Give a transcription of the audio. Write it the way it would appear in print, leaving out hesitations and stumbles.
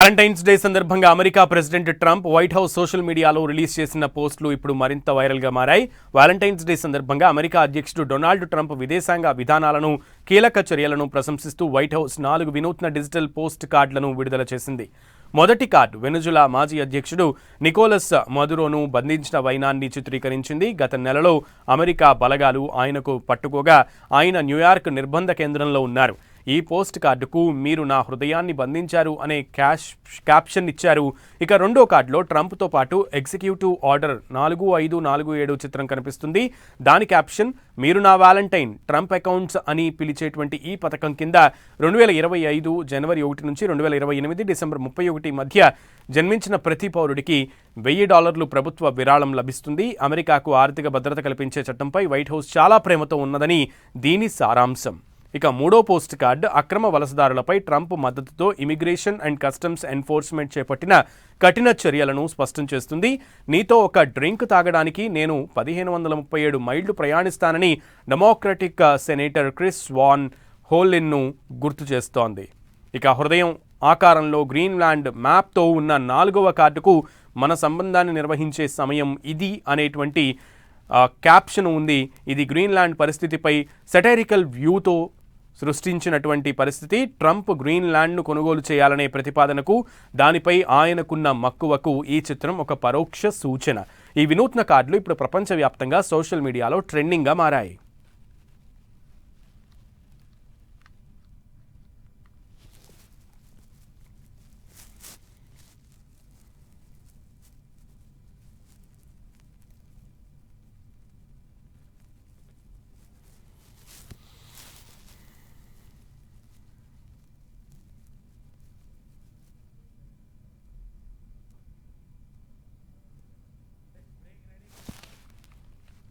Valentine's day సందర్భంగా America president Trump white house social మీడియాలో release చేసిన పోస్టులు ఇప్పుడు మరింత వైరల్గా మారాయి. వాలంటైన్స్ డే సందర్భంగా అమెరికా అధ్యక్షుడు డొనాల్డ్ ట్రంప్ విదేశాంగ విధానాలను, కీలక చర్యలను ప్రశంసిస్తూ వైట్ హౌస్ 4 వినూత్న డిజిటల్ పోస్ట్ కార్డులను విడుదల చేసింది. మొదటి కార్డు వెనుజులా మాజీ అధ్యక్షుడు నికోలస్ మదురోను బంధించిన వైనాన్ని చిత్రీకరించింది. గత నెలలో అమెరికా బలగాలు ఆయనకు పట్టుకోగా ఆయన న్యూయార్క్ నిర్బంధ కేంద్రంలో ఉన్నారు. ఈ పోస్ట్ కార్డుకు "మీరు నా హృదయాన్ని బంధించారు" అనే క్యాప్షన్ ఇచ్చారు. ఇక రెండో కార్డులో ట్రంప్తో పాటు ఎగ్జిక్యూటివ్ ఆర్డర్ 4547 చిత్రం కనిపిస్తుంది. దాని క్యాప్షన్ "మీరు నా వాలంటైన్ ట్రంప్ అకౌంట్స్" అని పిలిచేటువంటి ఈ పథకం కింద 2025 జనవరి 1 నుంచి 2028 డిసెంబర్ 31 మధ్య జన్మించిన ప్రతి పౌరుడికి $1000 ప్రభుత్వ విరాళం లభిస్తుంది. అమెరికాకు ఆర్థిక భద్రత కల్పించే చట్టంపై వైట్ హౌస్ చాలా ప్రేమతో ఉన్నదని దీని సారాంశం. ఇక మూడో పోస్ట్ కార్డు అక్రమ వలసదారులపై ట్రంప్ మద్దతుతో ఇమిగ్రేషన్ అండ్ కస్టమ్స్ ఎన్ఫోర్స్మెంట్ చేపట్టిన కఠిన చర్యలను స్పష్టం చేస్తుంది. "నీతో ఒక డ్రింక్ తాగడానికి నేను 1537 మైళ్లు ప్రయాణిస్తానని డెమోక్రటిక్ సెనేటర్ క్రిస్ వాన్ హోలిన్ను గుర్తు చేస్తోంది. ఇక హృదయం ఆకారంలో గ్రీన్లాండ్ మ్యాప్తో ఉన్న 4వ కార్డుకు "మన సంబంధాన్ని నిర్వహించే సమయం ఇది" అనేటువంటి క్యాప్షన్ ఉంది. ఇది గ్రీన్లాండ్ పరిస్థితిపై సెటైరికల్ వ్యూతో సృష్టించినటువంటి పరిస్థితి. ట్రంప్ గ్రీన్లాండ్ను కొనుగోలు చేయాలనే ప్రతిపాదనకు, దానిపై ఆయనకున్న మక్కువకు ఈ చిత్రం ఒక పరోక్ష సూచన. ఈ వినూత్న కార్డులు ఇప్పుడు ప్రపంచవ్యాప్తంగా సోషల్ మీడియాలో ట్రెండింగ్గా మారాయి.